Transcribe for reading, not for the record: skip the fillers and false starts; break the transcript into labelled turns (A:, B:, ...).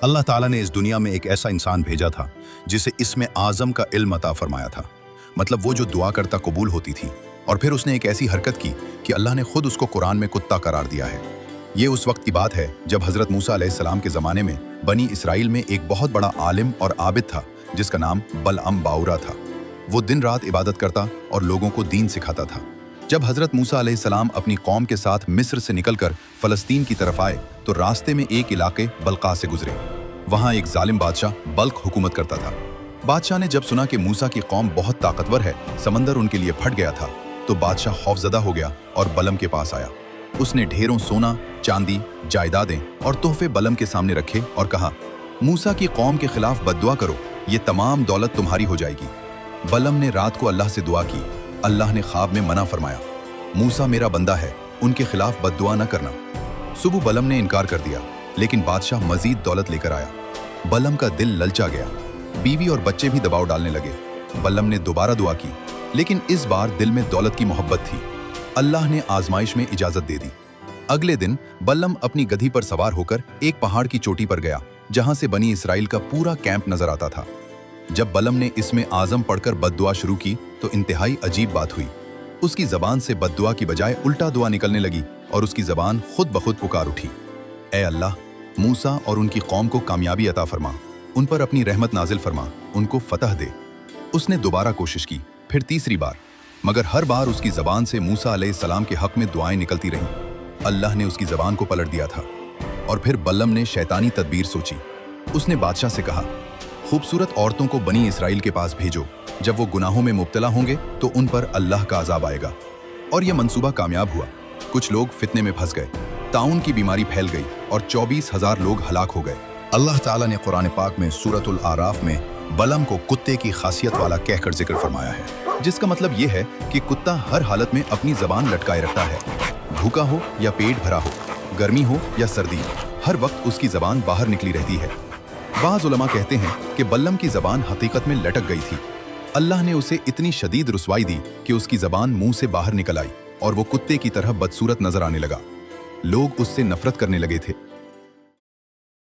A: अल्लाह ताला ने इस दुनिया में एक ऐसा इंसान भेजा था जिसे इसमें आज़म का इल्म अता फरमाया था। मतलब वो जो दुआ करता कबूल होती थी। और फिर उसने एक ऐसी हरकत की कि अल्लाह ने खुद उसको कुरान में कुत्ता करार दिया है। ये उस वक्त की बात है जब हज़रत मूसा अलैहिस्सलाम के ज़माने में बनी इसराइल में एक बहुत बड़ा आलिम और आबिद था जिसका नाम बलअम बाउरा था। वो दिन रात इबादत करता और लोगों को दीन सिखाता था। जब हज़रत मूसा अलैहिस्सलाम अपनी कौम के साथ मिस्र से निकलकर फ़लस्तीन की तरफ आए तो रास्ते में एक इलाके बल्का से गुजरे। वहाँ एक जालिम बादशाह बल्क हुकूमत करता था। बादशाह ने जब सुना कि मूसा की कौम बहुत ताकतवर है, समंदर उनके लिए फट गया था, तो बादशाह खौफजदा हो गया और बलम के पास आया। उसने ढेरों सोना, चांदी, जायदादें और तोहफे बलम के सामने रखे और कहा, मूसा की कौम के खिलाफ बद्दुआ करो, ये तमाम दौलत तुम्हारी हो जाएगी। बलम ने रात को अल्लाह से दुआ की। अल्लाह ने ख्वाब में मना फरमाया, मूसा मेरा बंदा है, उनके खिलाफ बद्दुआ न करना। सुबह बलम ने इनकार कर दिया, लेकिन बादशाह मजीद दौलत लेकर आया। बलम का दिल ललचा गया। बीवी और बच्चे भी दबाव डालने लगे। बलम ने दोबारा दुआ की, लेकिन इस बार दिल में दौलत की मोहब्बत थी। अल्लाह ने आजमाइश में इजाजत दे दी। अगले दिन बलम अपनी गधी पर सवार होकर एक पहाड़ की चोटी पर गया, जहां से बनी इसराइल का पूरा कैंप नजर आता था। जब बलम ने इसमें आजम पढ़कर बद्दुआ शुरू की तो इंतहाई अजीब बात हुई। उसकी जबान से बद्दुआ की बजाय उल्टा दुआ निकलने लगी और उसकी जबान खुद बखुद पुकार उठी, ए अल्लाह, मूसा और उनकी कौम को कामयाबी अता फरमा, उन पर अपनी रहमत नाजिल फरमा, उनको फतह दे। उसने दोबारा कोशिश की, फिर तीसरी बार, मगर हर बार उसकी जबान से मूसा अलैहिस्सलाम के हक में दुआएं निकलती रहीं। अल्लाह ने उसकी जबान को पलट दिया था। और फिर बलम ने शैतानी तदबीर सोची। उसने बादशाह से कहा, खूबसूरत औरतों को बनी इसराइल के पास भेजो, जब वो गुनाहों में मुब्तला होंगे तो उन पर अल्लाह का अजाब आएगा। और यह मंसूबा कामयाब हुआ। कुछ लोग फितने में फंस गए, ताउन की बीमारी फैल गई और 24,000 लोग हलाक हो गए। अल्लाह ताला ने कुरान पाक में सूरतुल आराफ में बलम को कुत्ते की खासियत वाला कहकर जिक्र फरमाया है, जिसका मतलब यह है कि कुत्ता हर हालत में अपनी जबान लटकाए रखता है। भूखा हो या पेट भरा हो, गर्मी हो या सर्दी, हर वक्त उसकी जबान बाहर निकली रहती है। बाज़ उलमा कहते हैं कि बलम की जबान हकीकत में लटक गई थी। अल्लाह ने उसे इतनी शदीद रुसवाई दी कि उसकी जबान मुंह से बाहर निकल आई और वो कुत्ते की तरह बदसूरत नजर आने लगा। लोग उससे नफरत करने लगे थे।